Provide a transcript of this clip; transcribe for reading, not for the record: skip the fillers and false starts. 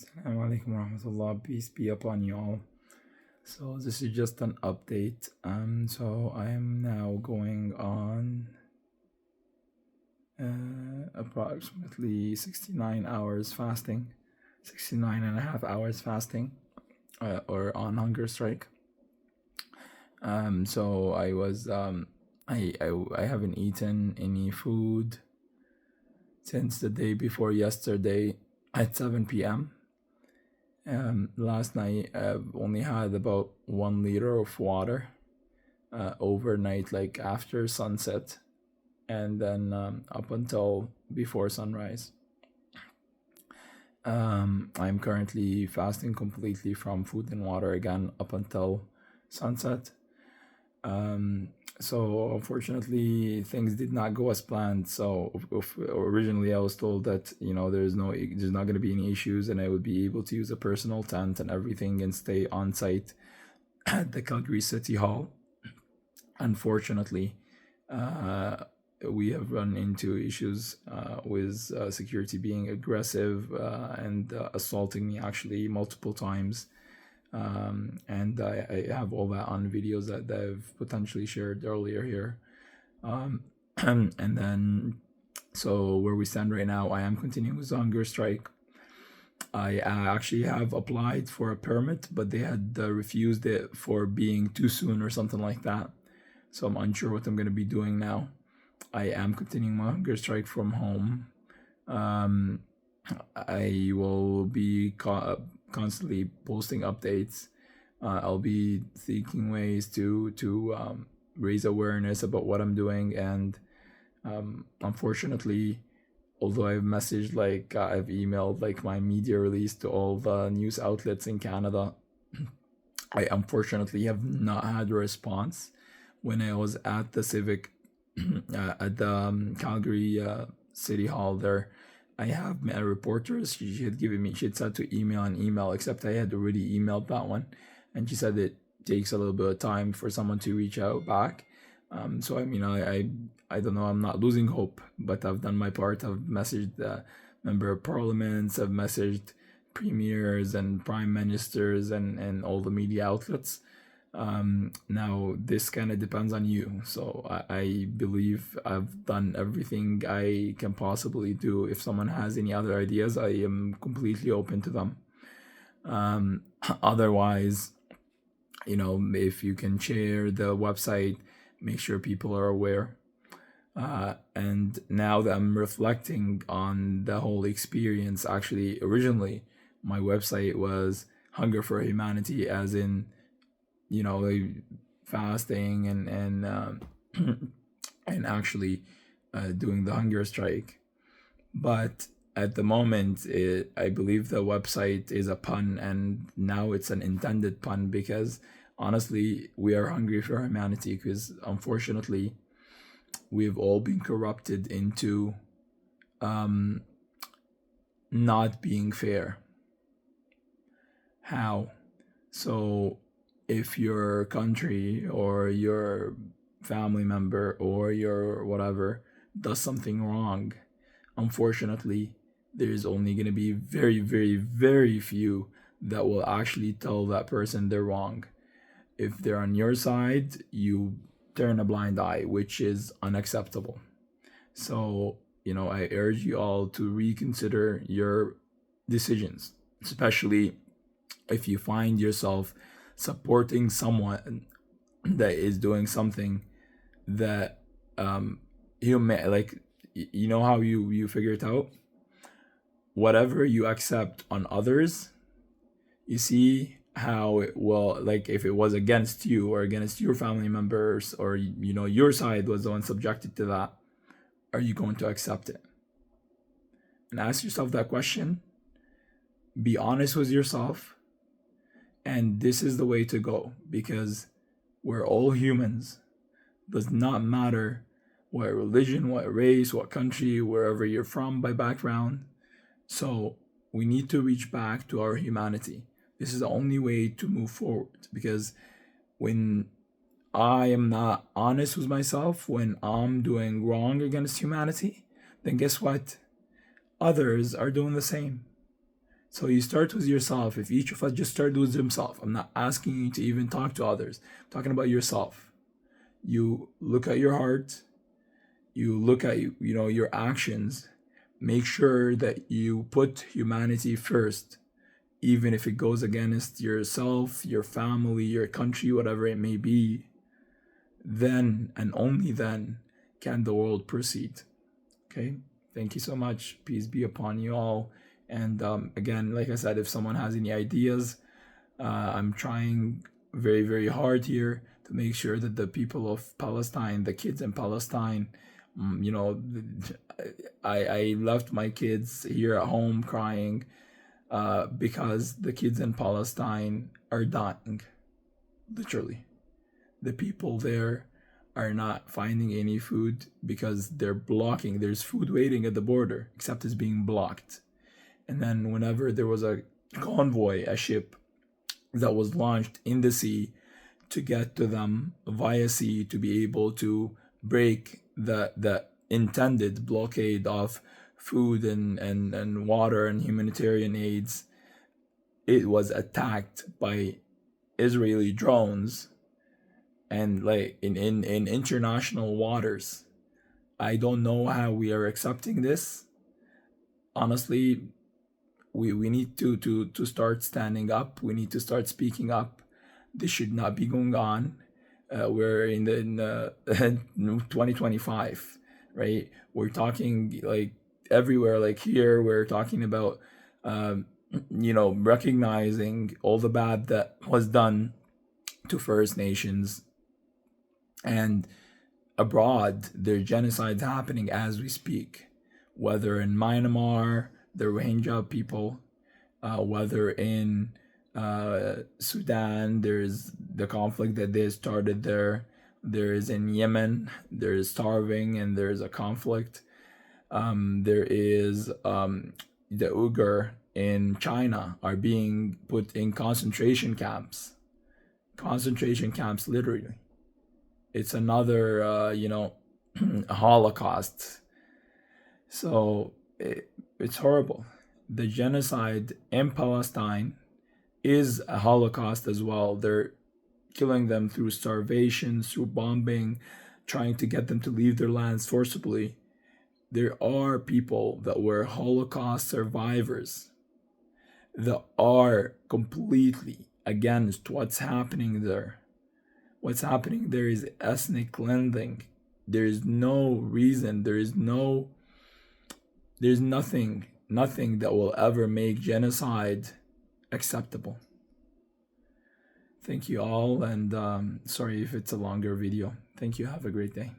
Assalamu alaikum warahmatullah. Peace be upon you all. So this is just an update. So I am now going on approximately 69 hours fasting, 69 and a half hours fasting, or on hunger strike. So I was I haven't eaten any food since the day before yesterday at 7 p.m. Last night I've only had about 1 liter of water overnight, like after sunset, and then up until before sunrise. I'm currently fasting completely from food and water again up until sunset. So unfortunately, things did not go as planned. So originally, I was told that there's not going to be any issues, and I would be able to use a personal tent and everything and stay on site at the Calgary City Hall. Unfortunately, we have run into issues with security being aggressive and assaulting me actually multiple times. And I have all that on videos that I've potentially shared earlier here. And then, so where we stand right now, I am continuing with the hunger strike. I actually have applied for a permit, but they had refused it for being too soon or something like that. So I'm unsure what I'm going to be doing now. I am continuing my hunger strike from home. I will be constantly posting updates. I'll be seeking ways to raise awareness about what I'm doing, and unfortunately, although I've messaged, like I've emailed like my media release to all the news outlets in Canada, I unfortunately have not had a response. When I was at the civic at the Calgary City Hall there, I have met reporters. She had said to email an email, except I had already emailed that one, and she said it takes a little bit of time for someone to reach out back. So I mean, I don't know. I'm not losing hope, but I've done my part. I've messaged the member of parliaments. I've messaged premiers and prime ministers and all the media outlets. Now this kind of depends on you. So I believe I've done everything I can possibly do. If someone has any other ideas, I am completely open to them. Otherwise, if you can share the website, make sure people are aware. And now that I'm reflecting on the whole experience, actually, originally, my website was Hunger for Humanity, as in, like fasting and actually doing the hunger strike. But at the moment, I believe the website is a pun, and now it's an intended pun, because honestly, we are hungry for humanity, because unfortunately, we've all been corrupted into not being fair. How? So if your country or your family member or your whatever does something wrong, unfortunately, there's only going to be very, very, very few that will actually tell that person they're wrong. If they're on your side, you turn a blind eye, which is unacceptable. So, I urge you all to reconsider your decisions, especially if you find yourself supporting someone that is doing something that you may like. You know how you figure it out. Whatever you accept on others, you see how it will, like, if it was against you or against your family members, or your side was the one subjected to that, are you going to accept it? And ask yourself that question. Be honest with yourself, and this is the way to go, because we're all humans. Does not matter what religion, what race, what country, wherever you're from by background. So we need to reach back to our humanity. This is the only way to move forward, because when I am not honest with myself, when I'm doing wrong against humanity, then guess what? Others are doing the same. So you start with yourself. If each of us just start with himself, I'm not asking you to even talk to others. I'm talking about yourself. You look at your heart, you look at your actions. Make sure that you put humanity first, even if it goes against yourself, your family, your country, whatever it may be. Then and only then can the world proceed. Okay, thank you so much. Peace be upon you all. And again, like I said, if someone has any ideas, I'm trying very, very hard here to make sure that the people of Palestine, the kids in Palestine, I left my kids here at home crying because the kids in Palestine are dying, literally. The people there are not finding any food because there's food waiting at the border, except it's being blocked. And then whenever there was a convoy, a ship that was launched in the sea to get to them via sea to be able to break the intended blockade of food and water and humanitarian aids, it was attacked by Israeli drones and like in international waters. I don't know how we are accepting this. Honestly, we need to start standing up. We need to start speaking up. This should not be going on. We're in 2025, right? We're talking like everywhere, like here, we're talking about, recognizing all the bad that was done to First Nations. And abroad, there are genocides happening as we speak, whether in Myanmar, the Rohingya people, whether in Sudan, there's the conflict that they started there. There is in Yemen, there is starving and there is a conflict. There is the Uyghur in China are being put in concentration camps. Concentration camps, literally. It's another, Holocaust. So it's horrible. The genocide in Palestine is a Holocaust as well. They're killing them through starvation, through bombing, trying to get them to leave their lands forcibly. There are people that were Holocaust survivors that are completely against what's happening there. What's happening there is ethnic cleansing. There is no reason, there's nothing that will ever make genocide acceptable. Thank you all, and sorry if it's a longer video. Thank you. Have a great day.